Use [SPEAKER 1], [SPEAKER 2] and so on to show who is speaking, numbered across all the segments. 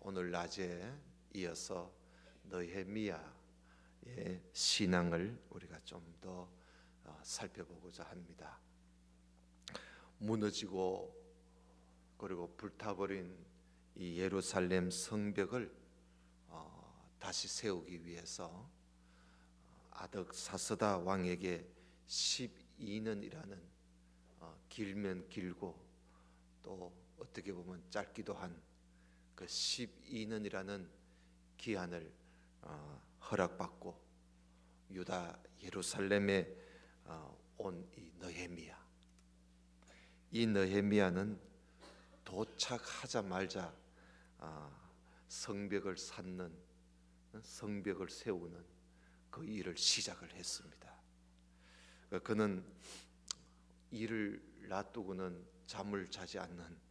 [SPEAKER 1] 오늘 낮에 이어서 느헤미야의 신앙을 우리가 좀 더 살펴보고자 합니다. 무너지고 그리고 불타버린 이 예루살렘 성벽을 다시 세우기 위해서 아덕사스다 왕에게 12년이라는 길면 길고 또 어떻게 보면 짧기도 한 그 12년이라는 기한을 허락받고 유다 예루살렘에 온 이 느헤미야. 이 느헤미야는 도착하자마자 성벽을 쌓는, 성벽을 세우는 그 일을 시작을 했습니다. 그는 일을 놔두고는 잠을 자지 않는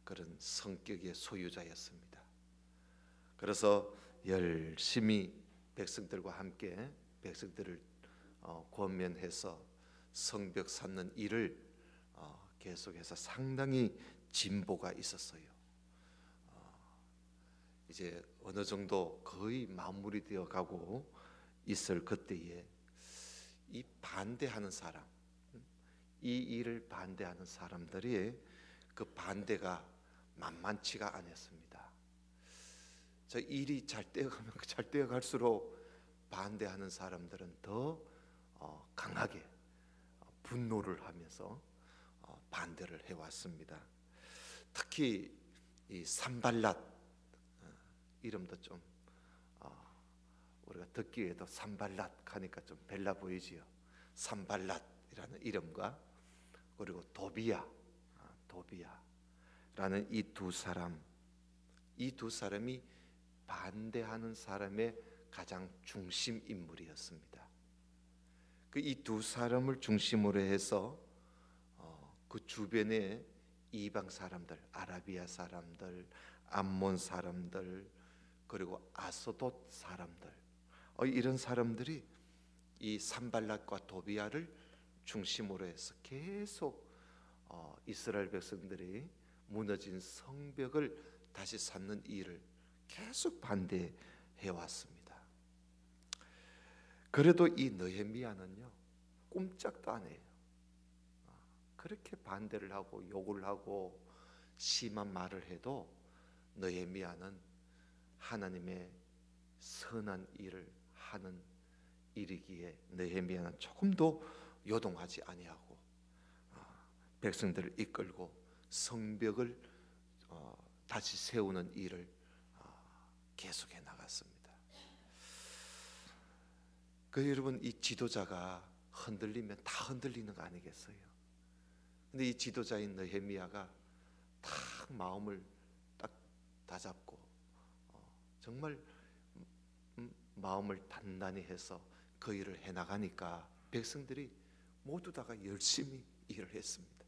[SPEAKER 1] 그런 성격의 소유자였습니다. 그래서 열심히 백성들과 함께 백성들을 권면해서 성벽 쌓는 일을 계속해서 상당히 진보가 있었어요. 이제 어느 정도 거의 마무리되어 가고 있을 그때에 이 반대하는 사람, 이 일을 반대하는 사람들이 그 반대가 만만치가 않았습니다. 저 일이 잘 되어가면 잘 되어갈수록 반대하는 사람들은 더 강하게 분노를 하면서 반대를 해왔습니다. 특히 이 산발랏 이름도 좀 우리가 듣기에도 산발랏 하니까 좀 벨라 보이지요. 산발랏이라는 이름과 그리고 도비야라는 이 두 사람이 반대하는 사람의 가장 중심 인물이었습니다. 그 이 두 사람을 중심으로 해서 그 주변에 이방 사람들, 아라비아 사람들, 암몬 사람들, 그리고 아스돗 사람들, 이런 사람들이 이 산발랏과 도비야를 중심으로 해서 계속 이스라엘 백성들이 무너진 성벽을 다시 쌓는 일을 계속 반대해 왔습니다. 그래도 이 느헤미야는요 꼼짝도 안 해요. 그렇게 반대를 하고 욕을 하고 심한 말을 해도 느헤미야는 하나님의 선한 일을 하는 일이기에 느헤미야는 조금도 요동하지 아니하고 백성들을 이끌고 성벽을 다시 세우는 일을 계속해 나갔습니다. 여러분, 이 지도자가 흔들리면 다 흔들리는 거 아니겠어요? 근데 이 지도자인 느헤미야가 딱 마음을 딱 다잡고 정말 마음을 단단히 해서 그 일을 해나가니까 백성들이 모두 다가 열심히 일을 했습니다.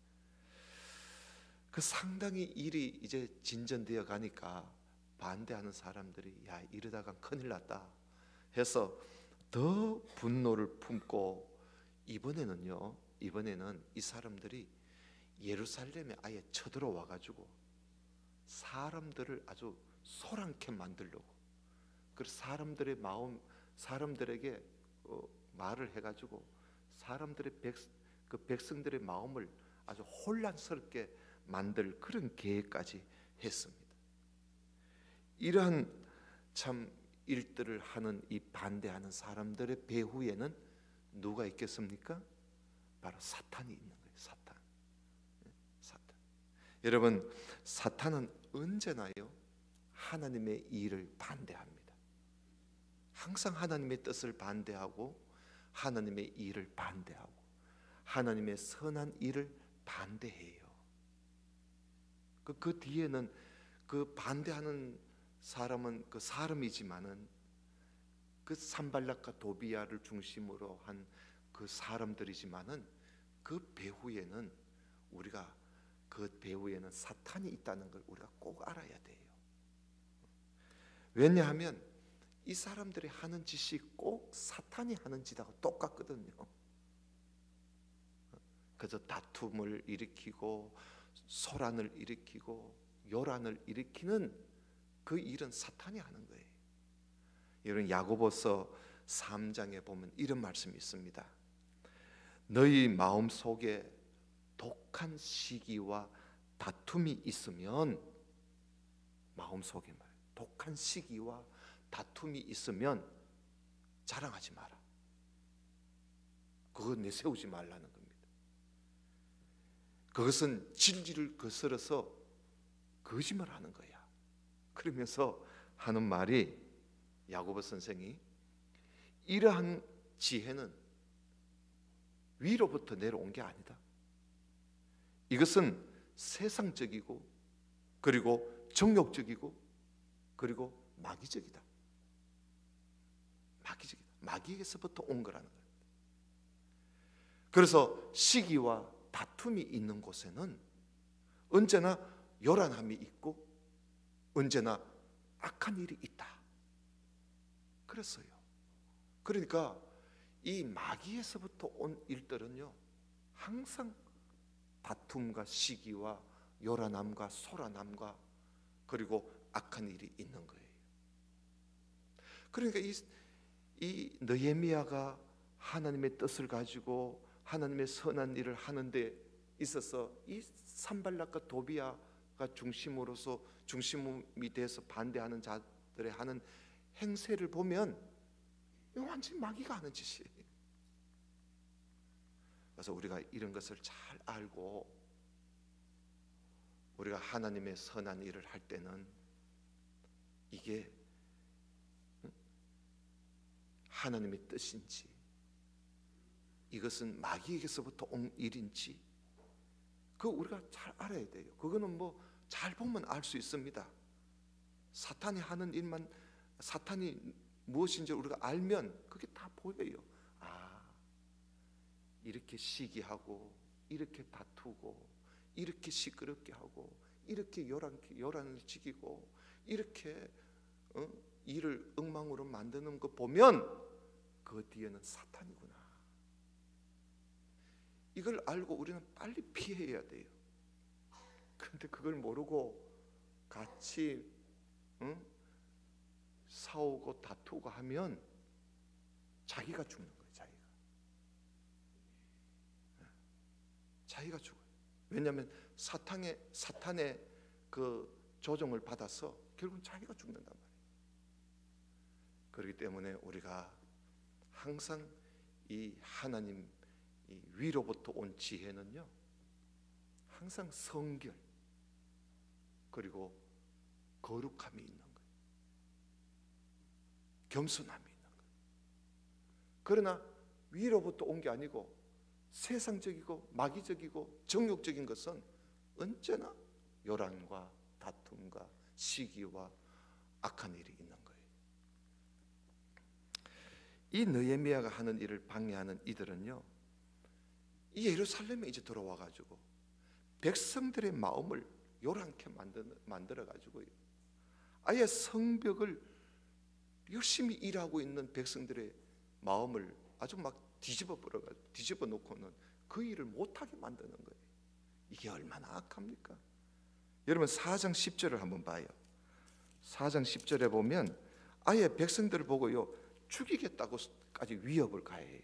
[SPEAKER 1] 그 상당히 일이 이제 진전되어 가니까 반대하는 사람들이 야 이러다가 큰일 났다 해서 더 분노를 품고 이번에는 이 사람들이 예루살렘에 아예 쳐들어와 가지고 사람들을 아주 소란케 만들려고, 그래서 사람들에게 말을 해가지고 백성들의 마음을 아주 혼란스럽게 만들 그런 계획까지 했습니다. 이러한 참 일들을 하는 이 반대하는 사람들의 배후에는 누가 있겠습니까? 바로 사탄이 있는 거예요. 사탄. 여러분, 사탄은 언제나요 하나님의 일을 반대합니다. 항상 하나님의 뜻을 반대하고 하나님의 일을 반대하고 하나님의 선한 일을 반대해요. 그 뒤에는 그 반대하는 사람은 그 사람이지만은 그 산발랏과 도비야를 중심으로 한 그 사람들이지만은 그 배후에는 사탄이 있다는 걸 우리가 꼭 알아야 돼요. 왜냐하면 이 사람들이 하는 짓이 꼭 사탄이 하는 짓하고 똑같거든요. 그래서 다툼을 일으키고 소란을 일으키고 요란을 일으키는 그 일은 사탄이 하는 거예요. 이런 야고보서 3장에 보면 이런 말씀이 있습니다. 너희 마음 속에 독한 시기와 다툼이 있으면, 마음 속에 독한 시기와 다툼이 있으면 자랑하지 마라. 그거 내세우지 말라는 겁니다. 그것은 진리를 거스러서 거짓말하는 거야. 그러면서 하는 말이, 야고보 선생이 이러한 지혜는 위로부터 내려온 게 아니다. 이것은 세상적이고 그리고 정욕적이고 그리고 마귀적이다. 마귀에게서부터 온 거라는 거예요. 그래서 시기와 다툼이 있는 곳에는 언제나 요란함이 있고 언제나 악한 일이 있다. 그랬어요. 그러니까 이 마귀에서부터 온 일들은요, 항상 다툼과 시기와 요란함과 소란함과 그리고 악한 일이 있는 거예요. 그러니까 이 느헤미야가 하나님의 뜻을 가지고 하나님의 선한 일을 하는 데 있어서 이 산발락과 도비야가 중심이 돼서 반대하는 자들의 하는 행세를 보면 이거 완전히 마귀가 하는 짓이에요. 그래서 우리가 이런 것을 잘 알고 우리가 하나님의 선한 일을 할 때는 이게 하나님의 뜻인지, 이것은 마귀에게서부터 온 일인지, 그거 우리가 잘 알아야 돼요. 그거는 뭐 잘 보면 알 수 있습니다. 사탄이 하는 일만, 사탄이 무엇인지 우리가 알면 그게 다 보여요. 아, 이렇게 시기하고 이렇게 다투고 이렇게 시끄럽게 하고 이렇게 요란을 지기고 이렇게 일을 엉망으로 만드는 거 보면 그 뒤에는 사탄이구나. 이걸 알고 우리는 빨리 피해야 돼요. 그런데 그걸 모르고 같이 싸우고 다투고 하면 자기가 죽는 거예요. 자기가 죽어요. 왜냐하면 사탄의 그 조종을 받아서 결국은 자기가 죽는단 말이에요. 그렇기 때문에 우리가 항상 이 하나님 이 위로부터 온 지혜는요, 항상 성결 그리고 거룩함이 있는 거예요. 겸손함이 있는 거예요. 그러나 위로부터 온 게 아니고 세상적이고 마귀적이고 정욕적인 것은 언제나 요란과 다툼과 시기와 악한 일이 있는 거예요. 이 느헤미야가 하는 일을 방해하는 이들은요, 이 예루살렘에 이제 들어와 가지고 백성들의 마음을 요란케 만들어 가지고요, 아예 성벽을 열심히 일하고 있는 백성들의 마음을 아주 막 뒤집어 놓고는 그 일을 못하게 만드는 거예요. 이게 얼마나 악합니까? 여러분 4장 10절을 한번 봐요. 4장 10절에 보면 아예 백성들을 보고요, 죽이겠다고까지 위협을 가해요.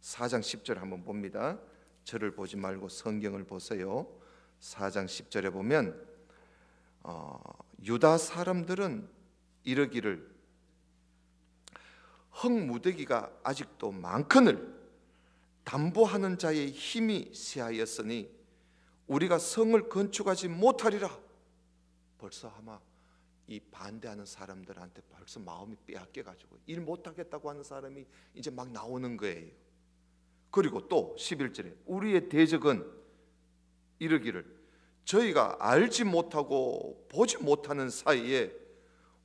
[SPEAKER 1] 4장 10절 한번 봅니다. 저를 보지 말고 성경을 보세요. 4장 10절에 보면 유다 사람들은 이르기를 흙무더기가 아직도 많거늘 담보하는 자의 힘이 쇠하였으니 우리가 성을 건축하지 못하리라. 벌써 아마 이 반대하는 사람들한테 벌써 마음이 빼앗겨가지고 일 못하겠다고 하는 사람이 이제 막 나오는 거예요. 그리고 또 11절에 우리의 대적은 이르기를 저희가 알지 못하고 보지 못하는 사이에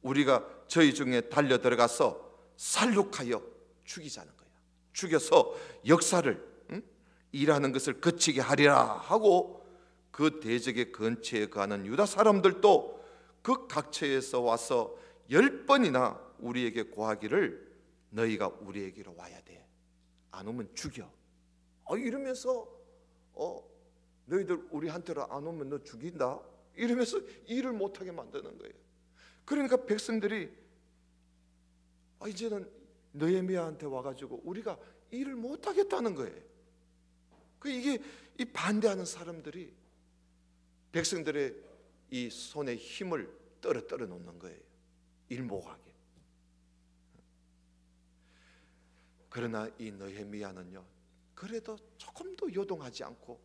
[SPEAKER 1] 우리가 저희 중에 달려 들어가서 살육하여 죽이자는 거야. 죽여서 역사를 일하는 것을 그치게 하리라 하고, 그 대적의 근처에 가는 유다 사람들도 그 각처에서 와서 10번이나 우리에게 고하기를 너희가 우리에게로 와야 돼. 안 오면 죽여. 이러면서 너희들 우리한테로 안 오면 너 죽인다. 이러면서 일을 못하게 만드는 거예요. 그러니까 백성들이 이제는 느헤미야한테 와가지고 우리가 일을 못하겠다는 거예요. 이게 이 반대하는 사람들이 백성들의 이 손에 힘을 떨어 놓는 거예요. 일 못하게. 그러나 이 느헤미야는요, 그래도 조금도 요동하지 않고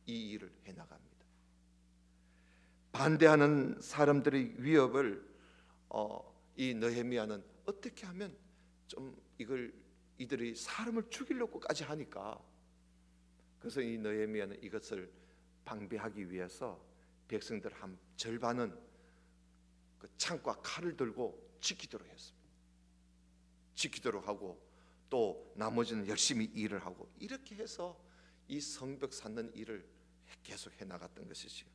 [SPEAKER 1] 이 일을 해나갑니다. 반대하는 사람들의 위협을 이 느헤미야는 어떻게 하면 좀 이들이 사람을 죽이려고까지 하니까, 그래서 이 느헤미야는 이것을 방비하기 위해서 백성들 한 절반은 그 창과 칼을 들고 지키도록 했습니다. 지키도록 하고 또 나머지는 열심히 일을 하고, 이렇게 해서 이 성벽 쌓는 일을 계속 해 나갔던 것이지요.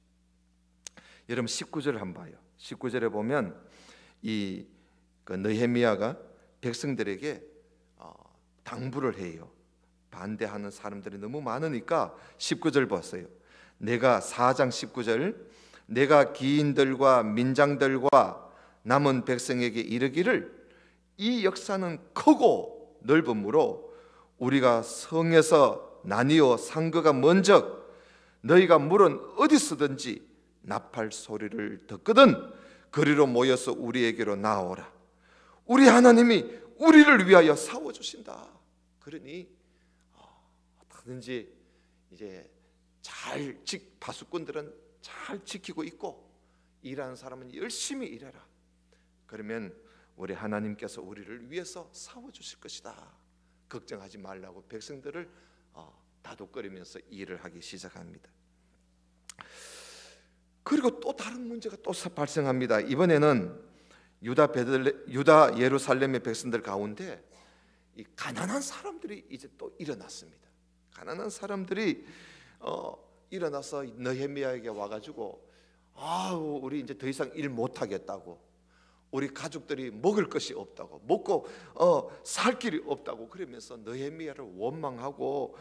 [SPEAKER 1] 여러분 19절 한번 봐요. 19절에 보면 이 느헤미야가 백성들에게 당부를 해요. 반대하는 사람들이 너무 많으니까 19절 보세요. 내가 4장 19절, 내가 기인들과 민장들과 남은 백성에게 이르기를 이 역사는 크고 넓음으로 우리가 성에서 나뉘어 상거가 먼저 너희가 물은 어디서든지 나팔 소리를 듣거든 그리로 모여서 우리에게로 나오라. 우리 하나님이 우리를 위하여 싸워주신다. 그러니 어떻게든지 이제 파수꾼들은 잘 지키고 있고 일하는 사람은 열심히 일해라. 그러면 우리 하나님께서 우리를 위해서 싸워주실 것이다. 걱정하지 말라고 백성들을 다독거리면서 일을 하기 시작합니다. 그리고 또 다른 문제가 또 발생합니다. 이번에는 유다 예루살렘의 백성들 가운데 이 가난한 사람들이 이제 또 일어났습니다. 가난한 사람들이 일어나서 느헤미야에게 와가지고 우리 이제 더 이상 일 못하겠다고, 우리 가족들이 먹을 것이 없다고, 먹고 살 길이 없다고 그러면서 느헤미야를 원망하고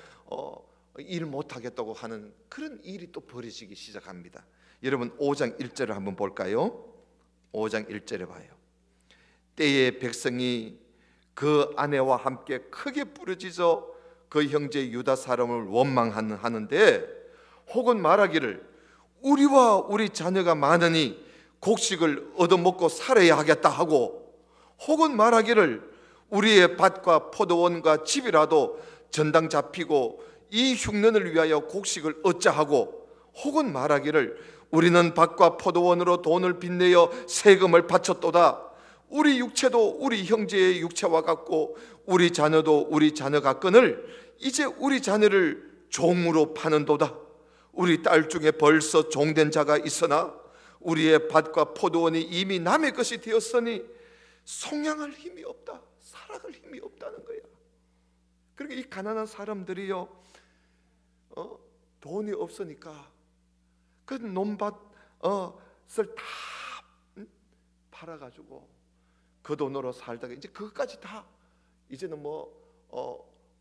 [SPEAKER 1] 일 못하겠다고 하는 그런 일이 또 벌어지기 시작합니다. 여러분 5장 1절을 한번 볼까요? 5장 1절에 봐요. 때에 백성이 그 아내와 함께 크게 부르짖어 그 형제 유다 사람을 원망하는데, 혹은 말하기를 우리와 우리 자녀가 많으니 곡식을 얻어먹고 살아야 하겠다 하고, 혹은 말하기를 우리의 밭과 포도원과 집이라도 전당 잡히고 이 흉년을 위하여 곡식을 얻자 하고, 혹은 말하기를 우리는 밭과 포도원으로 돈을 빚내어 세금을 바쳤도다. 우리 육체도 우리 형제의 육체와 같고 우리 자녀도 우리 자녀 같거늘 이제 우리 자녀를 종으로 파는도다. 우리 딸 중에 벌써 종된 자가 있으나 우리의 밭과 포도원이 이미 남의 것이 되었으니 속량할 힘이 없다. 살아갈 힘이 없다는 거야. 그러니까 이 가난한 사람들이요, 돈이 없으니까 그 논밭을 다 팔아가지고 그 돈으로 살다가 이제 그것까지 다 이제는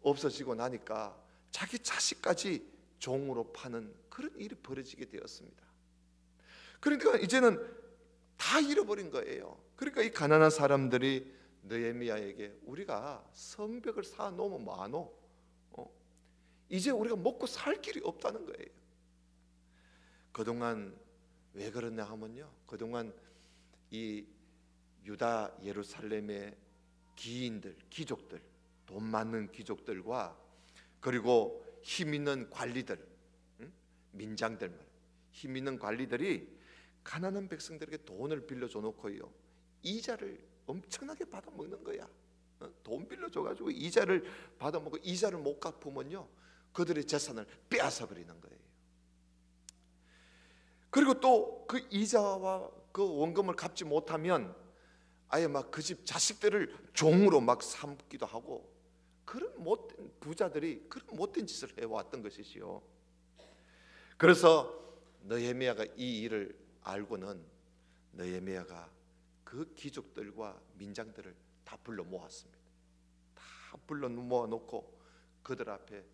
[SPEAKER 1] 없어지고 나니까 자기 자식까지 종으로 파는 그런 일이 벌어지게 되었습니다. 그러니까 이제는 다 잃어버린 거예요. 그러니까 이 가난한 사람들이 느헤미야에게 우리가 성벽을 쌓아 놓으면 뭐하노? 이제 우리가 먹고 살 길이 없다는 거예요. 그동안 왜 그러냐 하면요, 그동안 이 유다 예루살렘의 기인들, 귀족들, 돈 많은 귀족들과 그리고 힘 있는 관리들, 민장들, 힘 있는 관리들이 가난한 백성들에게 돈을 빌려줘 놓고요, 이자를 엄청나게 받아 먹는 거야. 돈 빌려줘 가지고 이자를 받아 먹고 이자를 못 갚으면요 그들의 재산을 빼앗아 버리는 거예요. 그리고 또 그 이자와 그 원금을 갚지 못하면 아예 막 그 집 자식들을 종으로 막 삼기도 하고, 그런 못된 부자들이 그런 못된 짓을 해왔던 것이지요. 그래서 느헤미야가 이 일을 알고는 느헤미야가 그 귀족들과 민장들을 다 불러 모았습니다. 다 불러 모아놓고 그들 앞에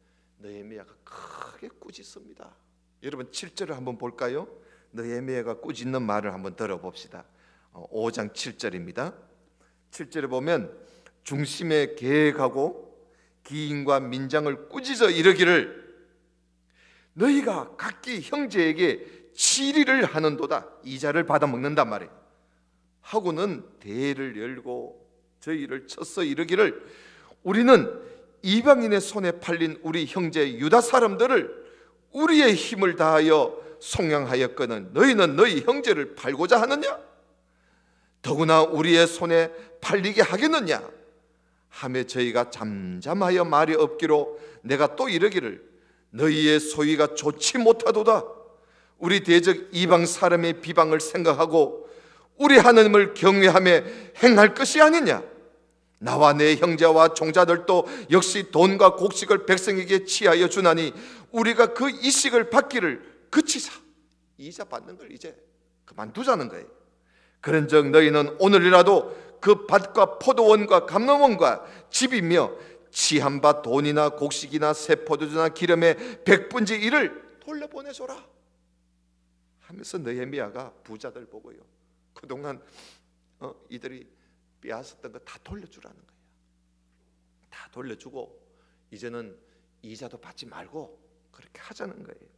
[SPEAKER 1] 느헤미야가 크게 꾸짖습니다. 여러분 7절을 한번 볼까요? 느헤미야가 꾸짖는 말을 한번 들어봅시다. 5장 7절입니다. 7절에 보면 중심에 계획하고 기인과 민장을 꾸짖어 이르기를 너희가 각기 형제에게 치리를 하는도다. 이자를 받아 먹는단 말이에요. 하고는 대회를 열고 저희를 쳐서 이르기를 우리는 이방인의 손에 팔린 우리 형제 유다 사람들을 우리의 힘을 다하여 속량하였거든 너희는 너희 형제를 팔고자 하느냐? 더구나 우리의 손에 팔리게 하겠느냐? 하며 저희가 잠잠하여 말이 없기로 내가 또 이르기를 너희의 소위가 좋지 못하도다. 우리 대적 이방 사람의 비방을 생각하고 우리 하나님을 경외하며 행할 것이 아니냐? 나와 내 형제와 종자들도 역시 돈과 곡식을 백성에게 취하여 주나니 우리가 그 이식을 받기를 그치자. 이자 받는 걸 이제 그만두자는 거예요. 그런즉 너희는 오늘이라도 그 밭과 포도원과 감람원과 집이며 취한 바 돈이나 곡식이나 새 포도주나 기름의 100분의 1을 돌려보내줘라 하면서 느헤미야가 부자들 보고요, 그동안 이들이 빼앗았던 거 다 돌려주라는 거예요. 다 돌려주고 이제는 이자도 받지 말고 그렇게 하자는 거예요.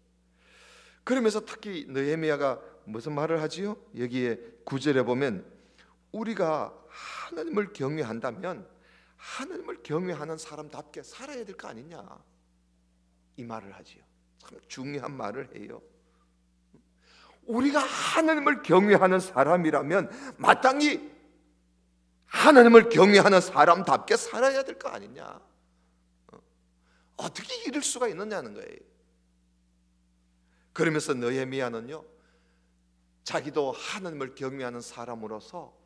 [SPEAKER 1] 그러면서 특히 느헤미야가 무슨 말을 하지요? 여기에 9절에 보면 우리가 하나님을 경외한다면 하나님을 경외하는 사람답게 살아야 될 거 아니냐, 이 말을 하지요. 참 중요한 말을 해요. 우리가 하나님을 경외하는 사람이라면 마땅히 하나님을 경외하는 사람답게 살아야 될 거 아니냐, 어떻게 이럴 수가 있느냐는 거예요. 그러면서 느헤미야는요, 자기도 하나님을 경외하는 사람으로서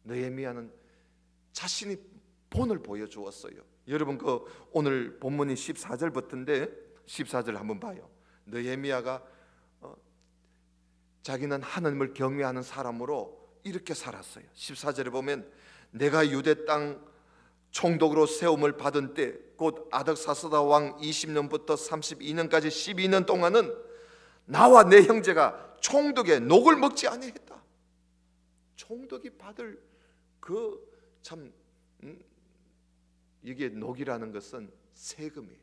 [SPEAKER 1] 느헤미야는 자신이 본을 보여주었어요. 여러분 그 오늘 본문이 14절부터인데 14절 한번 봐요. 느헤미야가 자기는 하나님을 경외하는 사람으로 이렇게 살았어요. 14절에 보면 내가 유대 땅 총독으로 세움을 받은 때 곧 아덕사스다 왕 20년부터 32년까지 12년 동안은 나와 내 형제가 총독의 녹을 먹지 아니했다. 총독이 받을 그 참 이게 녹이라는 것은 세금이에요.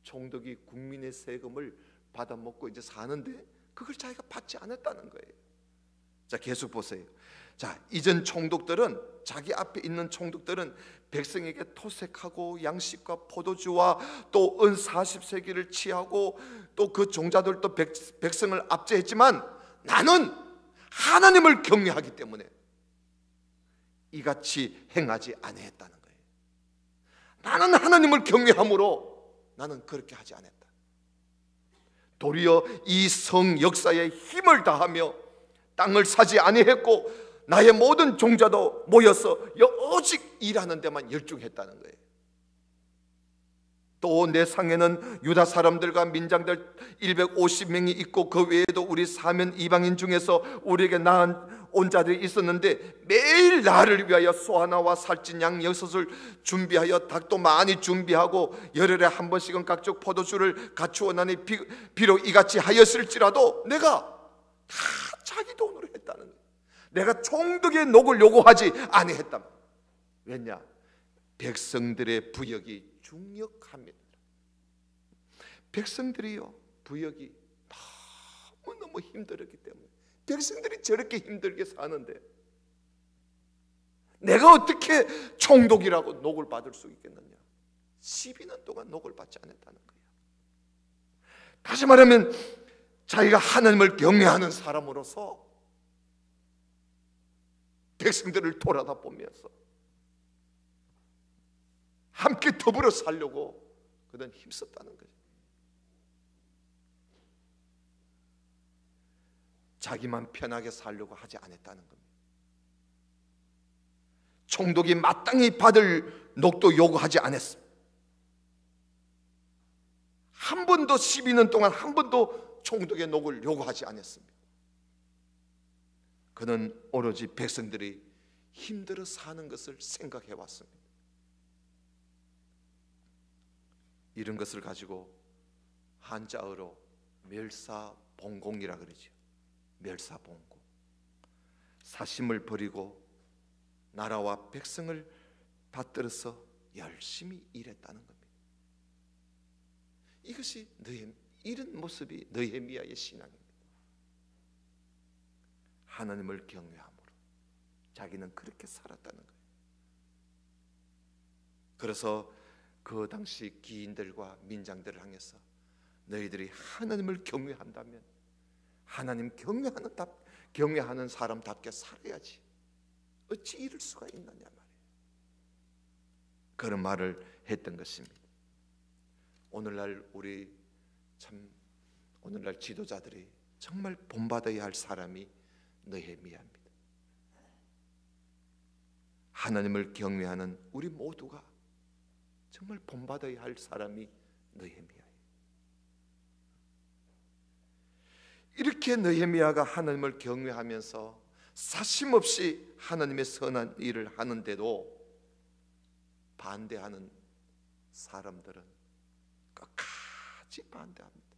[SPEAKER 1] 총독이 국민의 세금을 받아 먹고 이제 사는데 그걸 자기가 받지 않았다는 거예요. 자, 계속 보세요. 자, 이전 총독들은, 자기 앞에 있는 총독들은 백성에게 토색하고 양식과 포도주와 또 은 40세기를 취하고 또 그 종자들도 백성을 압제했지만 나는 하나님을 경외하기 때문에 이같이 행하지 아니했다는 거예요. 나는 하나님을 경외함으로 나는 그렇게 하지 않았다. 도리어 이 성 역사에 힘을 다하며 땅을 사지 아니했고 나의 모든 종자도 모여서 오직 일하는 데만 열중했다는 거예요. 또 내 상에는 유다 사람들과 민장들 150명이 있고 그 외에도 우리 사면 이방인 중에서 우리에게 낳은 온 자들이 있었는데 매일 나를 위하여 소 하나와 살찐 양 6을 준비하여 닭도 많이 준비하고 열흘에 한 번씩은 각종 포도주를 갖추어나니 비록 이같이 하였을지라도 내가 다 자기 돈으로 했다는 거예요. 내가 총독의 녹을 요구하지 아니했다. 왜냐? 백성들의 부역이 중역합니다. 백성들이요, 부역이 너무 힘들었기 때문에 백성들이 저렇게 힘들게 사는데 내가 어떻게 총독이라고 녹을 받을 수 있겠느냐? 12년 동안 녹을 받지 않았다는 거예요. 다시 말하면 자기가 하나님을 경외하는 사람으로서 백성들을 돌아다 보면서 함께 더불어 살려고 그는 힘썼다는 거죠. 자기만 편하게 살려고 하지 않았다는 겁니다. 총독이 마땅히 받을 녹도 요구하지 않았습니다. 한 번도 12년 동안 한 번도 총독의 녹을 요구하지 않았습니다. 그는 오로지 백성들이 힘들어 사는 것을 생각해 왔습니다. 이런 것을 가지고 한자어로 멸사봉공이라 그러죠. 멸사봉공. 사심을 버리고 나라와 백성을 받들어서 열심히 일했다는 겁니다. 이것이 이런 모습이 느헤미야의 신앙입니다. 하나님을 경외함으로 자기는 그렇게 살았다는 거예요. 그래서 그 당시 기인들과 민장들을 향해서 너희들이 하나님을 경외한다면 하나님 경외하는 사람답게 살아야지 어찌 이럴 수가 있느냐 말이에요. 그런 말을 했던 것입니다. 오늘날 오늘날 지도자들이 정말 본받아야 할 사람이 느헤미야입니다. 하나님을 경외하는 우리 모두가 정말 본받아야 할 사람이 느헤미야예요. 이렇게 느헤미야가 하나님을 경외하면서 사심없이 하나님의 선한 일을 하는데도 반대하는 사람들은 끝까지 반대합니다.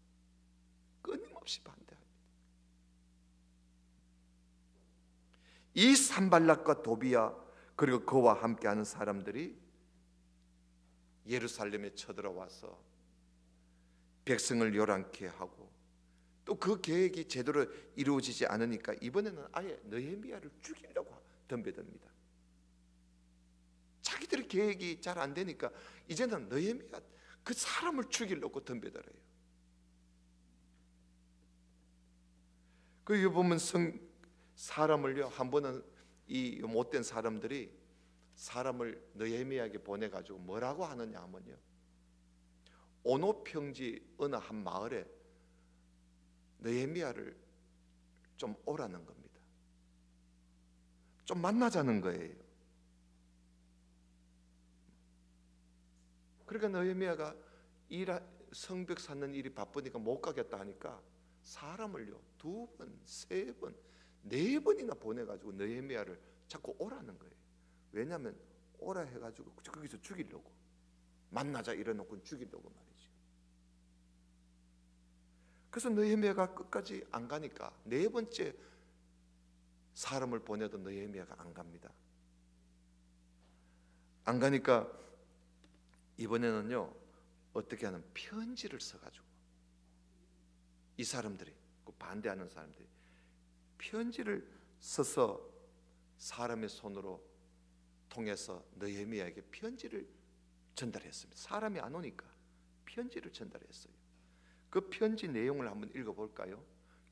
[SPEAKER 1] 끊임없이 반대합니다. 이 산발락과 도비야 그리고 그와 함께하는 사람들이 예루살렘에 쳐들어와서 백성을 요란케 하고 또 그 계획이 제대로 이루어지지 않으니까 이번에는 아예 느헤미야를 죽이려고 덤벼듭니다. 자기들의 계획이 잘 안 되니까 이제는 느헤미야 그 사람을 죽이려고 덤벼들어요. 그 보면 사람을요, 한 번은 이 못된 사람들이 사람을 느헤미야에게 보내가지고 뭐라고 하느냐 하면요, 오노평지 어느 한 마을에 느헤미야를 좀 오라는 겁니다. 좀 만나자는 거예요. 그러니까 느헤미야가 성벽 쌓는 일이 바쁘니까 못 가겠다 하니까 사람을요 2번, 3번, 4번이나 보내가지고 느헤미야를 자꾸 오라는 거예요. 왜냐하면 오라 해가지고 거기서 죽이려고, 만나자 이래놓고 죽이려고 말이죠. 그래서 느헤미야가 끝까지 안 가니까 4번째 사람을 보내도 느헤미야가 안 갑니다. 안 가니까 이번에는요 어떻게 하는 편지를 써가지고 이 사람들이, 그 반대하는 사람들이 편지를 써서 사람의 손으로 통해서 느헤미야에게 편지를 전달했습니다. 사람이 안 오니까 편지를 전달했어요. 그 편지 내용을 한번 읽어볼까요?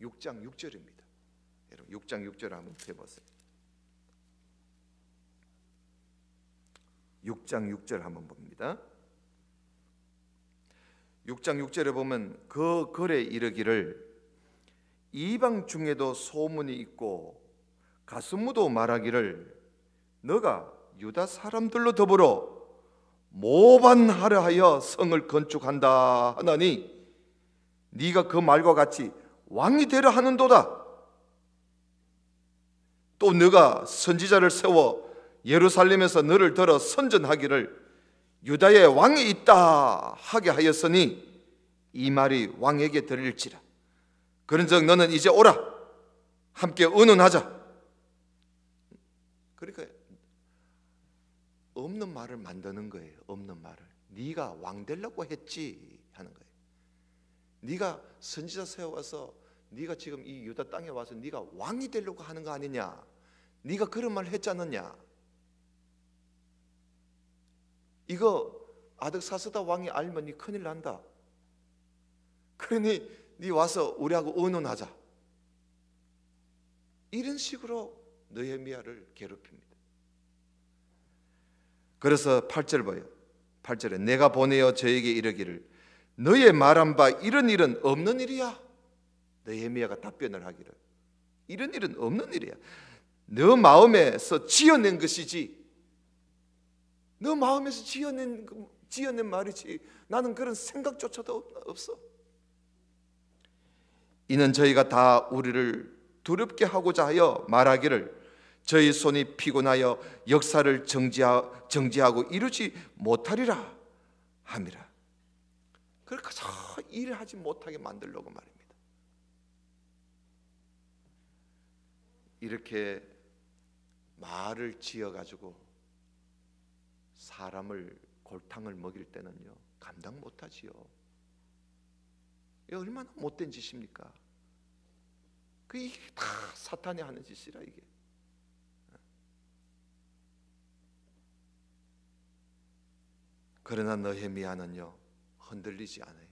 [SPEAKER 1] 6장 6절입니다. 여러분 6장 6절을 한번 해보세요. 6장 6절 한번 봅니다. 6장 6절에 보면 그 글에 이르기를 이방 중에도 소문이 있고 가스무도 말하기를 너가 유다 사람들로 더불어 모반하려 하여 성을 건축한다 하나니 네가 그 말과 같이 왕이 되려 하는도다. 또 네가 선지자를 세워 예루살렘에서 너를 들어 선전하기를 유다의 왕이 있다 하게 하였으니 이 말이 왕에게 들릴지라. 그런즉 너는 이제 오라, 함께 의논하자. 그러니까 없는 말을 만드는 거예요. 없는 말을. 네가 왕 되려고 했지 하는 거예요. 네가 선지자 세워서 네가 지금 이 유다 땅에 와서 네가 왕이 되려고 하는 거 아니냐, 네가 그런 말 했지 않느냐. 이거 아득사스다 왕이 알면 네 큰일 난다. 그러니 네 와서 우리하고 의논하자. 이런 식으로 느헤미야를 괴롭힙니다. 그래서 8절 봐요. 8절에 내가 보내어 저에게 이르기를 너의 말한 바 이런 일은 없는 일이야. 느헤미야가 답변을 하기를 이런 일은 없는 일이야. 너 마음에서 지어낸 것이지, 너 마음에서 지어낸 말이지 나는 그런 생각조차도 없어. 이는 저희가 다 우리를 두렵게 하고자 하여 말하기를 저희 손이 피곤하여 역사를 정지하고 이루지 못하리라 함이라. 그러니까 저 일을 하지 못하게 만들려고 말입니다. 이렇게 말을 지어가지고 사람을 골탕을 먹일 때는요 감당 못하지요. 이게 얼마나 못된 짓입니까? 이게 다 사탄이 하는 짓이라 이게. 그러나 느헤미야는요 흔들리지 않아요.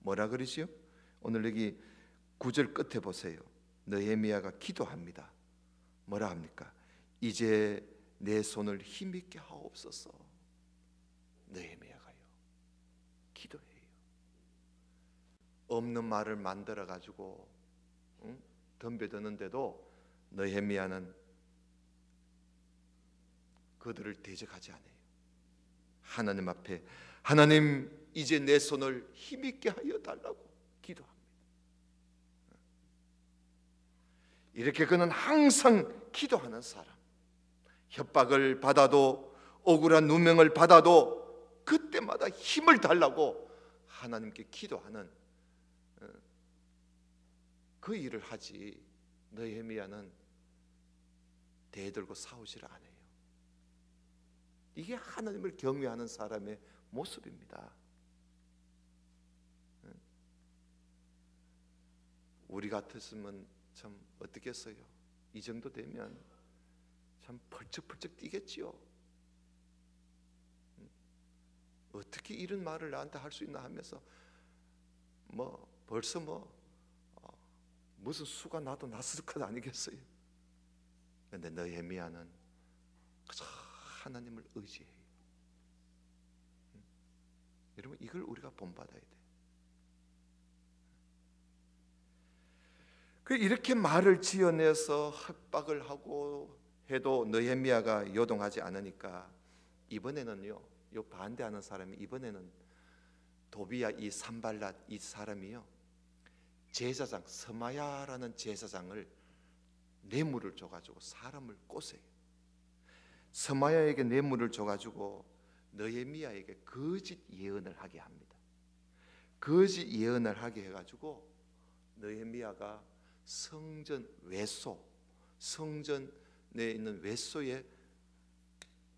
[SPEAKER 1] 뭐라 그러지요? 오늘 여기 9절 끝에 보세요. 느헤미야가 기도합니다. 뭐라 합니까? 이제 내 손을 힘있게 하옵소서. 느헤미야가요 기도해요. 없는 말을 만들어 가지고 덤벼드는데도 느헤미야는 그들을 대적하지 않아요. 하나님 앞에 하나님 이제 내 손을 힘있게 하여 달라고 기도합니다. 이렇게 그는 항상 기도하는 사람. 협박을 받아도 억울한 누명을 받아도 그때마다 힘을 달라고 하나님께 기도하는 그 일을 하지. 느헤미야는 대들고 싸우지를 않아요. 이게 하나님을 경외하는 사람의 모습입니다. 우리 같았으면 참 어떻겠어요? 이 정도 되면 참 펄쩍펄쩍 뛰겠지요. 어떻게 이런 말을 나한테 할 수 있나 하면서 벌써 무슨 수가 나도 났을 것 아니겠어요? 그런데 느헤미야는 그저 하나님을 의지해요. 여러분 이걸 우리가 본받아야 돼. 이렇게 말을 지어내서 협박을 하고 해도 느헤미야가 요동하지 않으니까 이번에는요, 요 반대하는 사람이 이번에는 도비야 이 산발랏 이 사람이요 제사장 스마야라는 제사장을 뇌물을 줘가지고 사람을 꼬세요. 스마야에게 뇌물을 줘가지고 느헤미야에게 거짓 예언을 하게 합니다. 거짓 예언을 하게 해가지고 느헤미야가 성전 외소, 성전에 있는 외소에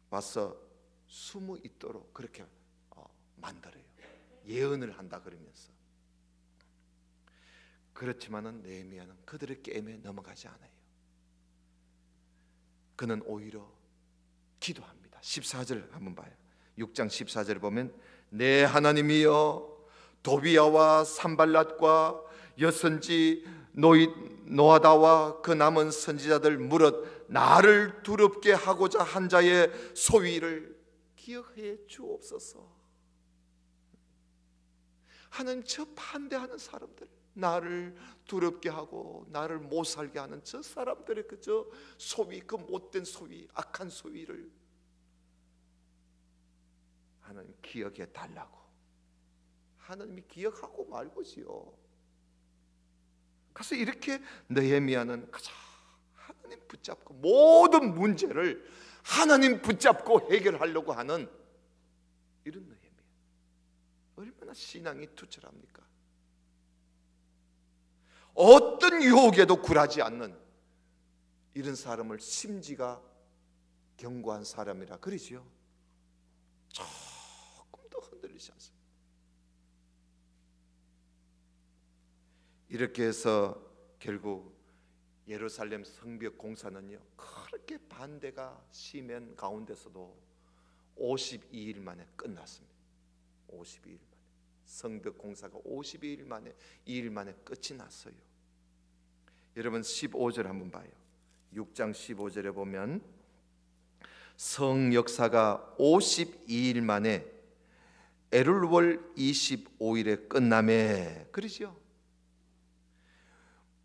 [SPEAKER 1] 와서 숨어 있도록 그렇게 만들어요. 예언을 한다 그러면서. 그렇지만은 느헤미야는 그들의 게임에 넘어가지 않아요. 그는 오히려 기도합니다. 14절 한번 봐요. 6장 14절 보면 내 하나님이여 도비야와 산발랏과 여선지 노아다와 그 남은 선지자들 무릇 나를 두렵게 하고자 한 자의 소위를 기억해 주옵소서. 하나님 저 반대하는 사람들, 나를 두렵게 하고 나를 못 살게 하는 저 사람들의 저 소위, 그 못된 소위, 악한 소위를 하나님 기억해 달라고. 하나님이 기억하고 말고지요. 그래서 이렇게 느헤미야는 가자 하나님 붙잡고 모든 문제를 하나님 붙잡고 해결하려고 하는 이런 느헤미야. 얼마나 신앙이 투철합니까? 어떤 유혹에도 굴하지 않는 이런 사람을 심지가 견고한 사람이라 그러지요. 조금도 흔들리지 않습니다. 이렇게 해서 결국 예루살렘 성벽 공사는요 그렇게 반대가 심한 가운데서도 52일 만에 끝났습니다. 52일 만에 성벽 공사가 52일 만에 2일 만에 끝이 났어요. 여러분 15절 한번 봐요. 6장 15절에 보면 성 역사가 52일 만에 에룰월 25일에 끝나매 그러죠.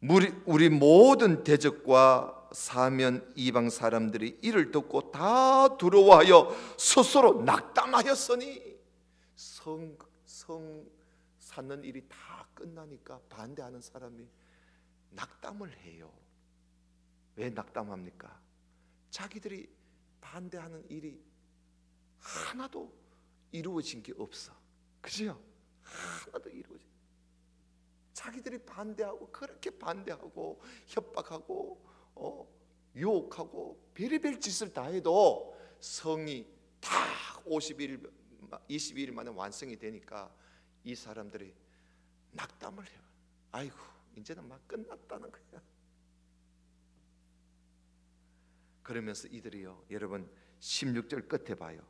[SPEAKER 1] 우리 모든 대적과 사면 이방 사람들이 이를 듣고 다 두려워하여 스스로 낙담하였으니 성 쌓는 일이 다 끝나니까 반대하는 사람이 낙담을 해요. 왜 낙담합니까? 자기들이 반대하는 일이 하나도 이루어진 게 없어. 그죠? 하나도 이루어진. 자기들이 반대하고 그렇게 반대하고 협박하고 유혹하고 별의별 짓을 다 해도 성이 다 22일 만에 완성이 되니까 이 사람들이 낙담을 해요. 아이고, 이제는 막 끝났다는 거야. 그러면서 이들이요, 여러분 16절 끝에 봐요.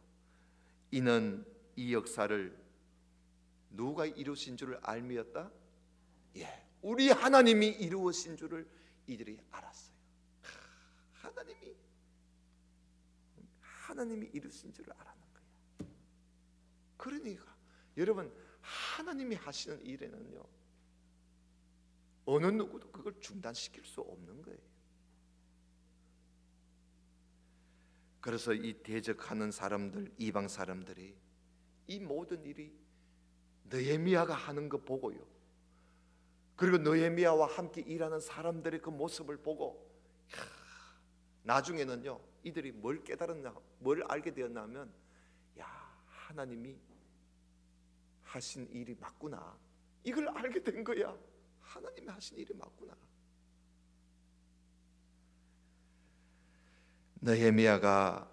[SPEAKER 1] 이는 이 역사를 누가 이루신 줄을 알미였다? 예, 우리 하나님이 이루신 줄을 이들이 알았어요. 하나님이 이루신 줄을 알았는 거야. 그러니까 여러분, 하나님이 하시는 일에는요, 어느 누구도 그걸 중단시킬 수 없는 거예요. 그래서 이 대적하는 사람들, 이방 사람들이 이 모든 일이 느헤미야가 하는 거 보고요, 그리고 느헤미야와 함께 일하는 사람들의 그 모습을 보고, 나중에는요, 이들이 뭘 깨달았나, 뭘 알게 되었냐면, 야, 하나님이 하신 일이 맞구나, 이걸 알게 된 거야. 하나님이 하신 일이 맞구나. 느헤미야가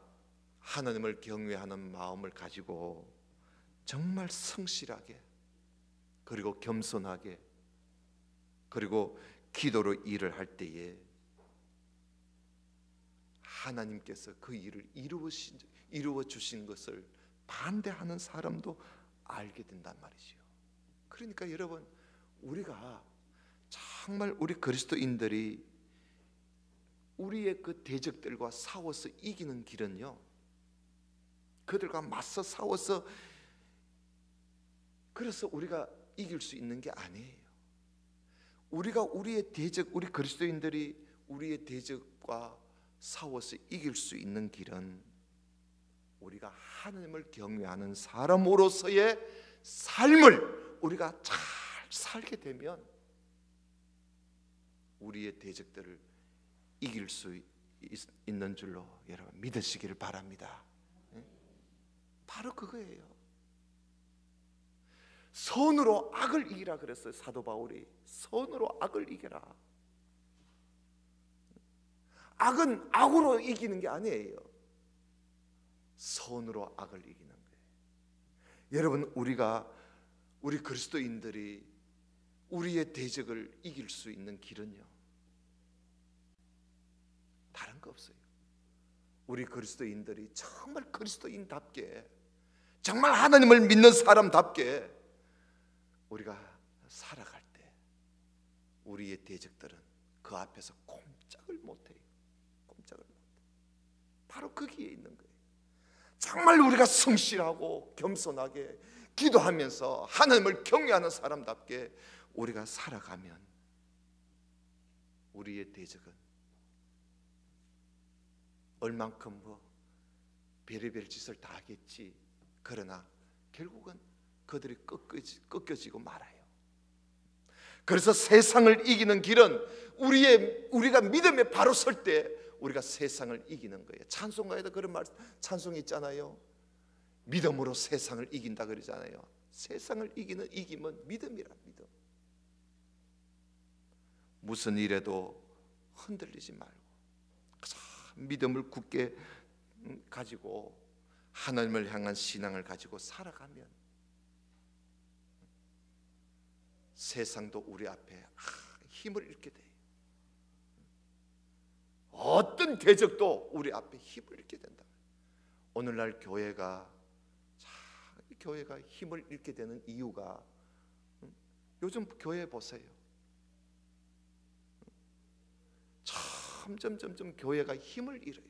[SPEAKER 1] 하나님을 경외하는 마음을 가지고 정말 성실하게, 그리고 겸손하게, 그리고 기도로 일을 할 때에 하나님께서 그 일을 이루어 주신 것을 반대하는 사람도 알게 된단 말이죠. 그러니까 여러분, 우리가 정말 우리 그리스도인들이 우리의 그 대적들과 싸워서 이기는 길은요, 그들과 맞서 싸워서 그래서 우리가 이길 수 있는 게 아니에요. 우리가 우리의 대적, 우리 그리스도인들이 우리의 대적과 싸워서 이길 수 있는 길은 우리가 하나님을 경외하는 사람으로서의 삶을 우리가 잘 살게 되면 우리의 대적들을 이길 수 있는 줄로 여러분 믿으시기를 바랍니다. 바로 그거예요. 선으로 악을 이기라 그랬어요. 사도 바울이 선으로 악을 이겨라. 악은 악으로 이기는 게 아니에요. 선으로 악을 이기는 거예요. 여러분, 우리 그리스도인들이 우리의 대적을 이길 수 있는 길은요, 다른 거 없어요. 우리 그리스도인들이 정말 그리스도인답게, 정말 하나님을 믿는 사람답게 우리가 살아갈 때 우리의 대적들은 그 앞에서 꼼짝을 못해요. 꼼짝을 못해. 바로 거기에 있는 거예요. 정말 우리가 성실하고 겸손하게 기도하면서 하나님을 경외하는 사람답게 우리가 살아가면 우리의 대적은 얼만큼 별의별 짓을 다 하겠지, 그러나 결국은 그들이 꺾여지고 말아요. 그래서 세상을 이기는 길은 우리가 믿음에 바로 설 때 우리가 세상을 이기는 거예요. 찬송가에도 그런 찬송이 있잖아요. 믿음으로 세상을 이긴다 그러잖아요. 세상을 이기는 이김은 믿음이라. 믿음. 무슨 일에도 흔들리지 말고 믿음을 굳게 가지고 하나님을 향한 신앙을 가지고 살아가면 세상도 우리 앞에 힘을 잃게 돼요. 어떤 대적도 우리 앞에 힘을 잃게 된다. 오늘날 교회가 힘을 잃게 되는 이유가, 요즘 교회 보세요. 점점 교회가 힘을 잃어요.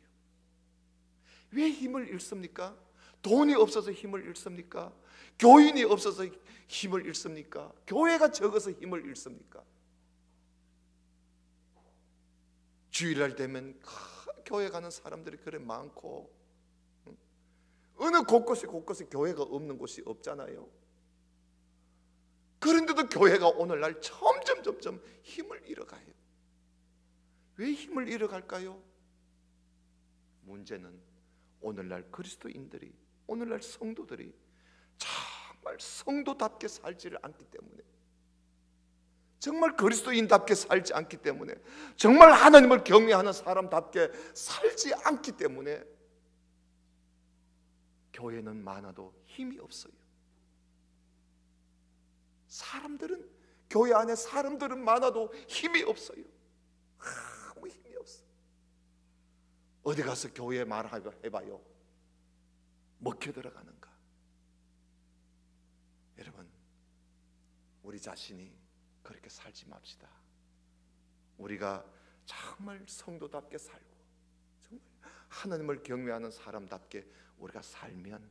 [SPEAKER 1] 왜 힘을 잃습니까? 돈이 없어서 힘을 잃습니까? 교인이 없어서 힘을 잃습니까? 교회가 적어서 힘을 잃습니까? 주일날 되면 교회 가는 사람들이 그래 많고, 어느 곳곳에 교회가 없는 곳이 없잖아요. 그런데도 교회가 오늘날 점점 힘을 잃어가요. 왜 힘을 잃어갈까요? 문제는 오늘날 그리스도인들이, 오늘날 성도들이 정말 성도답게 살지를 않기 때문에, 정말 그리스도인답게 살지 않기 때문에, 정말 하나님을 경외하는 사람답게 살지 않기 때문에 교회는 많아도 힘이 없어요. 교회 안에 사람들은 많아도 힘이 없어요. 아무 힘이 없어. 어디 가서 교회 말해봐요. 먹혀 들어가는가? 여러분, 우리 자신이 그렇게 살지 맙시다. 우리가 정말 성도답게 살고 정말 하나님을 경외하는 사람답게 우리가 살면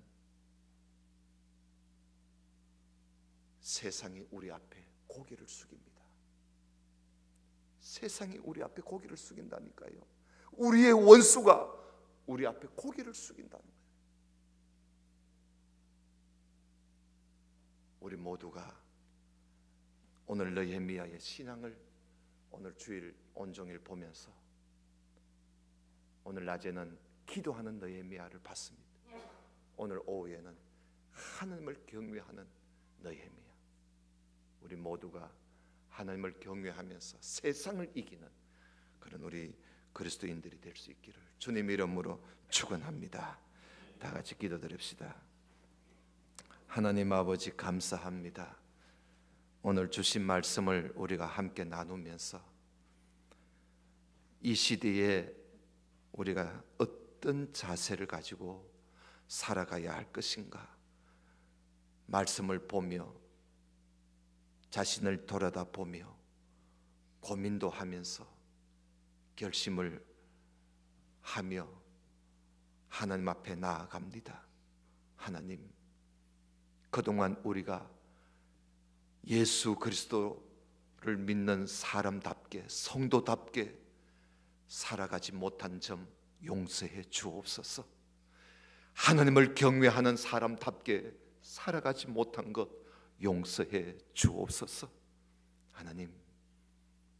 [SPEAKER 1] 세상이 우리 앞에 고개를 숙입니다. 세상이 우리 앞에 고개를 숙인다니까요. 우리의 원수가 우리 앞에 고개를 숙인다는 거예요. 우리 모두가 오늘 느헤미야의 신앙을 오늘 주일 온종일 보면서 오늘 낮에는 기도하는 느헤미야를 봤습니다. 오늘 오후에는 하나님을 경외하는 느헤미야. 우리 모두가 하나님을 경외하면서 세상을 이기는 그런 우리 그리스도인들이 될 수 있기를 주님 이름으로 축원합니다. 다 같이 기도드립시다. 하나님 아버지 감사합니다. 오늘 주신 말씀을 우리가 함께 나누면서 이 시대에 우리가 어떤 자세를 가지고 살아가야 할 것인가 말씀을 보며 자신을 돌아다보며 고민도 하면서 결심을 하며 하나님 앞에 나아갑니다. 하나님, 그동안 우리가 예수 그리스도를 믿는 사람답게 성도답게 살아가지 못한 점 용서해 주옵소서. 하나님을 경외하는 사람답게 살아가지 못한 것 용서해 주옵소서. 하나님,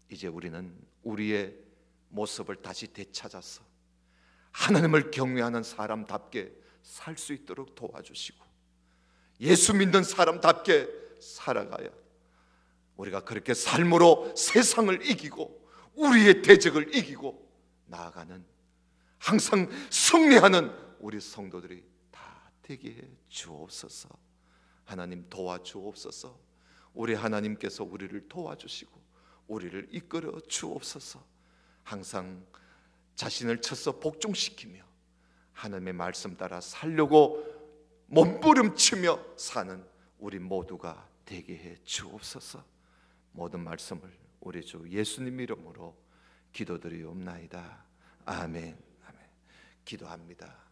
[SPEAKER 1] 이제 우리는 우리의 모습을 다시 되찾아서 하나님을 경외하는 사람답게 살 수 있도록 도와주시고 예수 믿는 사람답게 살아가야 우리가 그렇게 삶으로 세상을 이기고 우리의 대적을 이기고 나아가는 항상 승리하는 우리 성도들이 다 되게 해 주옵소서. 하나님 도와주옵소서. 우리 하나님께서 우리를 도와주시고 우리를 이끌어 주옵소서. 항상 자신을 쳐서 복종시키며 하나님의 말씀 따라 살려고 몸부림치며 사는 우리 모두가 되게 해 주옵소서. 모든 말씀을 우리 주 예수님 이름으로 기도드리옵나이다. 아멘. 아멘. 기도합니다.